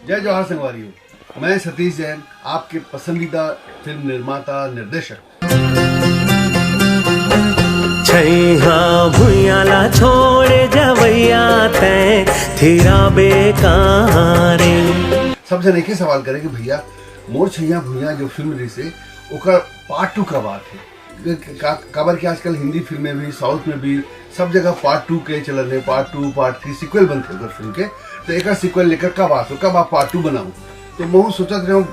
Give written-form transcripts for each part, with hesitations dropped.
जय जवाहर संगवारी हो। मैं सतीश जैन, आपके पसंदीदा फिल्म निर्माता निर्देशक। छैहा भुइयाला छोड़े जवैया तैं थीरा बेकारे। सबसे नहीं सवाल करे कि भैया मोर छैया भुइया जो फिल्म रही से ओकर पार्ट 2 का बात है। काबर के आजकल हिंदी फिल्में भी, साउथ में भी सब जगह पार्ट 2 के चलन है। पार्ट 2, पार्ट 3 सीक्वल बनते हैं फिल्म के। तो एक सीक्वल लेकर कब आप पार्ट 2 बनाऊं। तो मैं सोचत रहा हूँ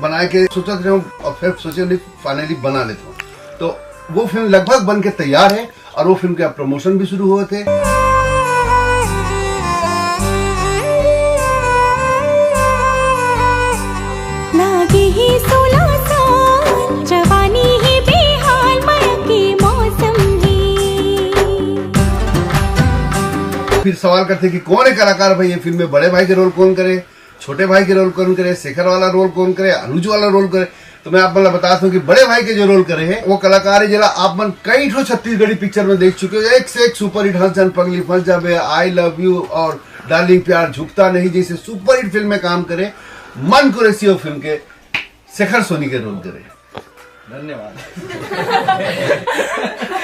बनाए के सोचत रहा हूँ और फिर सोचे नहीं फाइनली बना लेता हूँ। तो वो फिल्म लगभग बन के तैयार है और वो फिल्म का प्रमोशन भी शुरू हुए थे। लागे ही 16 साल, जवानी ही बेहाल, मयके मौसम ही। फिर सवाल करते कि कौन है कलाकार भाई ये फिल्म में, बड़े भाई के रोल कौन करे, छोटे भाई के रोल कौन करे, शेखर वाला रोल कौन करे, अनुज वाला रोल करे। तो मैं आप बताता हूँ कि बड़े भाई के जो रोल करे हैं वो कलाकार है जरा आप मन कई ठो छत्तीसगढ़ी पिक्चर में देख चुके हो। एक से एक सुपर हिट, हंस जान पगली फंस जाबे, आई लव यू और डार्लिंग प्यार झुकता नहीं जैसे सुपर हिट फिल्म में काम करे। मन कुरैशी वो फिल्म के शेखर सोनी के रोल करे। धन्यवाद।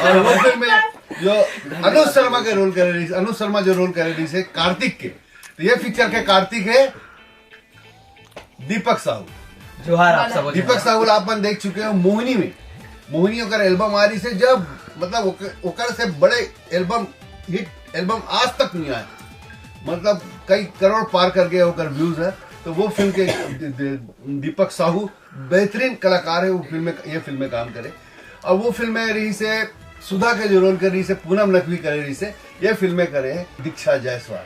और वो फिल्म में जो अनुज शर्मा के रोल करे रही, अनुज शर्मा जो रोल करे रही से कार्तिक के, तो ये पिक्चर के कार्तिक है दीपक साहू। जोहार आप सब। दीपक साहू आप देख चुके हो मोहिनी में। मोहिनी ओकर एल्बम आ रही से जब मतलब ओकर से बड़े एल्बम हिट एल्बम आज तक नहीं आया, मतलब कई करोड़ पार कर गए ओकर व्यूज है। तो वो फिल्म के दीपक साहू बेहतरीन कलाकार है। वो फिल्म में ये फिल्म में काम करे और वो फिल्म में रही से सुधा के जो रोल कर रही से पूनम नकवी करे रही से ये फिल्में करे है दीक्षा जायसवाल।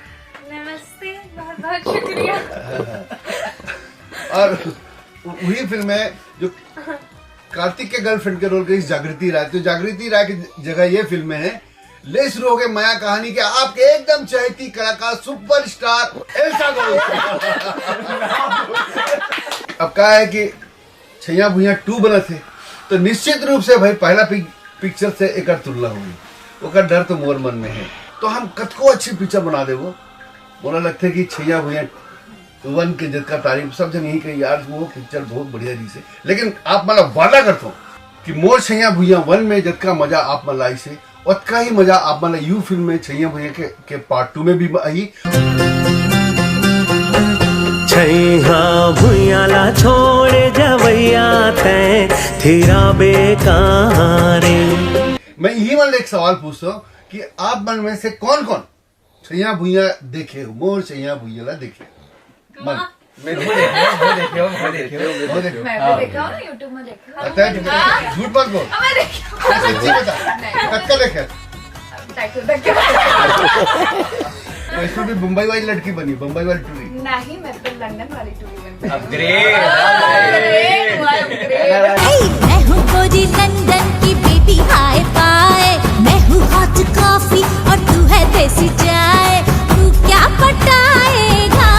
नमस्ते, बहुत बहुत शुक्रिया। और वही फिल्म है जो कार्तिक के गर्लफ्रेंड के रोल करी जागृति राय। तो जागृति राय की जगह ये फिल्में हैं ले शुरू हो गए माया कहानी के आपके एकदम चहेती कलाकार सुपरस्टार एल्सा गोविंद। अब क्या है कि छैया भुइया 2 बना थे तो निश्चित रूप से भाई पहला पिक्चर से एक तुलना हुई, ओकर डर तो मोर मन में है। तो हम कतको अच्छी पिक्चर बना दे वो बोला लगता है कि छैया भुइया 1 के जिसका तारीफ सब जन यही कही यार वो पिक्चर बहुत बढ़िया रही से। लेकिन आप मतलब वादा करता हूँ कि मोर छैया भुइया 1 में जिसका मजा आप मलाई से उतना ही मजा आप मतलब यू फिल्म में छैया भुइया के पार्ट 2 में भी आई। छैहा भुइयाला छोड़े जवैया तैं थीरा बेकारे। मैं यही वाला एक सवाल पूछता हूँ कि आप मन में से कौन कौन छैया भुइया देखे हो, मोर छैया भुइया ला देखे मन? मैं देखे हो। वो देखे मैं भी देखा हूँ, यूट्यूब में देखा हूँ। अच्छा है, झूठ मत बोल, मैं देखी हूँ। सच्ची बता कब देखे। तो इसमें भी मुंबई वाली लड़की बनी, मुंबई वाली टूरी नहीं, मैं तो लंदन वाली टूरी बन गई। अपग्रेड। मैं हूँ गोरी लंदन की बेबी हाय पाए, मैं हूँ हॉट कॉफी और तू है देसी चाय, तू क्या पटाएगा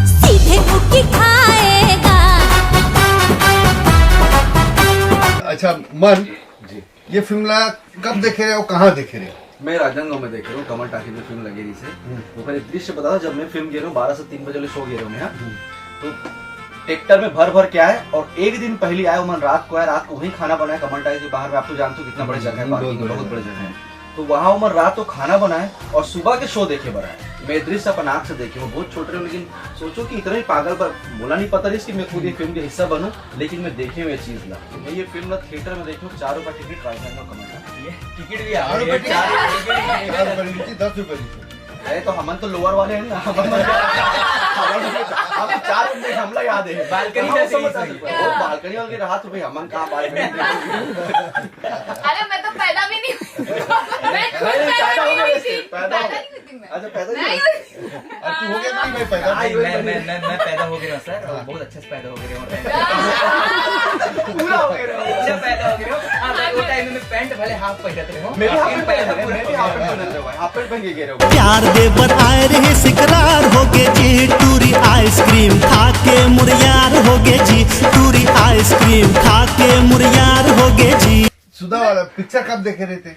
सीधे मुक्की खाएगा। अच्छा मन जी, ये फिल्म कब देखे रहे हो, कहाँ देखे रहे हो? मैं राजनांदगांव में देख रहा हूँ, कमल टाकी में फिल्म लगी रही से। तो फिर एक दृश्य बता था जब मैं फिल्म गे रहा हूँ 12 से 3 बजे वाले शो गे रहा हूँ मैं। तो ट्रैक्टर में भर के आए और एक दिन पहले आए मन रात को आए, रात को वहीं खाना बनाया कमल टाकी के बाहर में। आप तो जानते हो कितना बड़ी जगह है, पार्किंग बहुत बड़ी जगह है। तो वहाँ उमर रात को खाना बनाए और सुबह के शो देखे बनाए। मैं दृश्य अपन आँख से देखे, वो बहुत छोटे रहे लेकिन सोचो कि इतना ही पागल पर बोला नहीं पता कि मैं खुद ये फिल्म का हिस्सा बनूं, लेकिन मैं देखे हुए चीज ला। मैं ये फिल्म थिएटर में देखी हूँ, 4 रुपए टिकट राजनांदगांव कमल। ये टिकट भी 10 रुपए है तो हमन तो लोअर वाले हैं ना, हम 4 रुपए हमला याद है। बालकनी बालकनी वाले रहा तो भाई हमन कहाँ पाए। अरे मैं तो पैदा भी नहीं हुई। मैं पैदा भी नहीं थी। पैदा नहीं हुई थी मैं। अच्छा पैदा नहीं नहीं हुई। अब तू हो गया नहीं भाई पैदा? मैं पैदा हो गया सर, और बहुत अच्छे से पैदा हो गया। पूरा हो गया अच्छा पैदा हो गया। हाँ, वो टाइम में पैंट भले हाफ पहनते रहे हो। मैं भी हाफ पैंट पहन रहा हूँ, हाफ पैंट पहन के गे रहा हूँ। प्यार देवर आए रहे सिकरार होगे जी, टूरी आइसक्रीम खा के मुरियार होगे जी, टूरी आइसक्रीम खा के मुरियार होगे जी। सुधा वाला पिक्चर कब देखे रहे थे?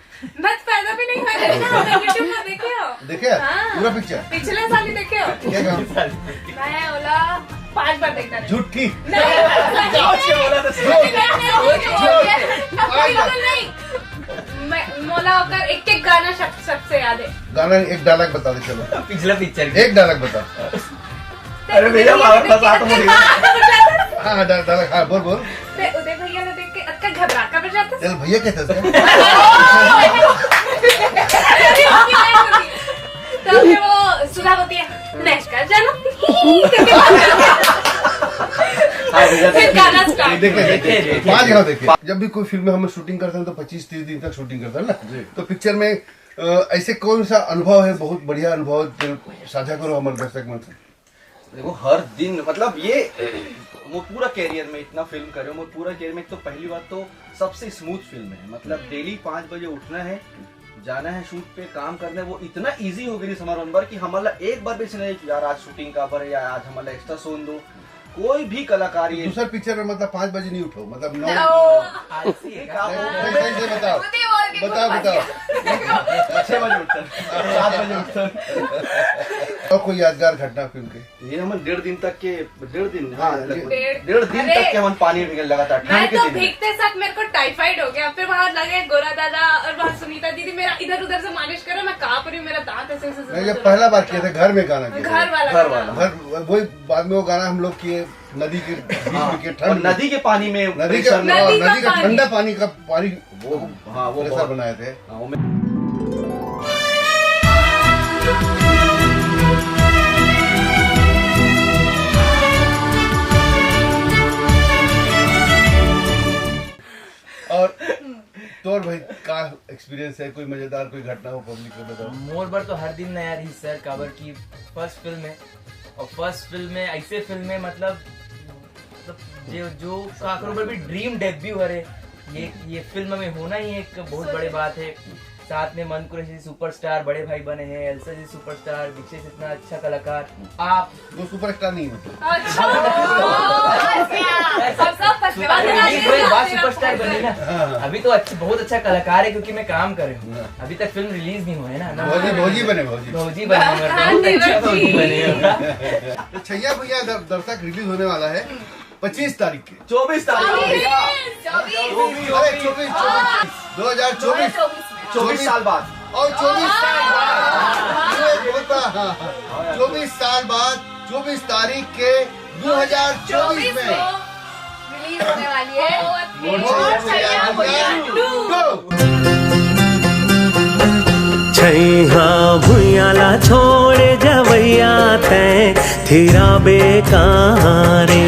मैं पैदा भी नहीं हुआ थे ना, यूट्यूब में देखे हो? देखे हाँ। पूरा पिक्चर? पिछले साल ही देखे हो? क्या काम? मैं ओला 5 बार देखता रही। झूठी। नहीं, मैं मोला होकर एक एक गाना सबसे याद है। गाना एक डायलॉग बता दे चलो। पिछला पिक्चर एक डायलॉग बता। अरे भैया मजाक हो रही है। हाँ डायलॉग, हाँ बोल बोल। उदय भैया ने देख के अक्का घबरा कर जाता। चल भैया कहते थे। तो फिर वो सुधा होती है नमस्कार जानो। फिर गाना स्टार्ट। देखे 5 जगह देखे। जब भी कोई फिल्म में हम शूटिंग करते हैं तो 25-30 दिन तक शूटिंग करते हैं ना, तो पिक्चर में ऐसे कौन सा अनुभव है, बहुत बढ़िया अनुभव साझा करो हमारे दर्शक मन से। देखो हर दिन मतलब ये वो पूरा कैरियर में इतना फिल्म करे वो पूरा कैरियर में, तो पहली बात तो सबसे स्मूथ फिल्म है। मतलब डेली 5 बजे उठना है, जाना है शूट पे, काम करना है, वो इतना इजी हो गई हमारा नंबर कि हमारा एक बार भी ऐसे नहीं कि यार आज शूटिंग का पर है या आज हमारा एक्स्ट्रा सोन दो। कोई भी कलाकार ये दूसरा पिक्चर में मतलब 5 बजे नहीं उठो, मतलब 9 आलसी है क्या? सही से बताओ बताओ 6 बजे उठता है, 7 बजे उठता है। और कोई यादगार घटना फिल्म के? ये हम 1.5 दिन तक के 1.5 दिन, हाँ डेढ़- 1.5 दिन तक के हम पानी में लगातार मैं ठंड के तो दिन में। भीगते साथ मेरे को टाइफाइड हो गया। फिर वहाँ लगे गोरा दादा और वहाँ सुनीता दीदी मेरा इधर उधर से मालिश करो, मैं कहाँ पर हूँ, मेरा दांत ऐसे मैं जब पहला बार किया था घर में गाना किया था। घर वाला घर गाना। वाला। घर वही बाद में वो गाना हम लोग किए नदी के बीच में के और ठंड में। नदी के पानी में नदी प्रेशर में नदी का नदी का पानी। ठंडा पानी का पानी वो हाँ वो प्रेशर बहुत बनाए थे। हाँ, वो मैं- और तो और भाई का एक्सपीरियंस है, कोई मजेदार कोई घटना हो पब्लिक को बताओ। मोर बर तो हर दिन नया रही सर। काबर की फर्स्ट फिल्म है और फर्स्ट फिल्म में ऐसे फिल्म में मतलब जो काकरो पर भी ड्रीम डेब्यू है ये फिल्म में होना ही एक बहुत बड़ी बात है। साथ में मन कुरैशी सुपरस्टार बड़े भाई बने हैं, एल्सा जी सुपरस्टार, विशेष इतना अच्छा कलाकार आप। वो सुपरस्टार नहीं होते। अच्छा सब फंसने बात सुपरस्टार बने ना। अभी तो बहुत अच्छा कलाकार है क्योंकि मैं काम कर रहा हूँ। अभी तक फिल्म रिलीज नहीं हुआ है ना। भौजी बने भौजी बने बहुत अच्छा भौजी बने। तो छैया भैया दर्शक रिलीज होने वाला है 25 तारीख के। 24 तारीख अरे 24 24 साल बाद और 24 साल बाद 24 साल बाद 24 तारीख के 2024 में रिलीज होने वाली है मोर छैया भैया 2। छैया भुइयाला छोड़ जवैया तै थिरा बेकारे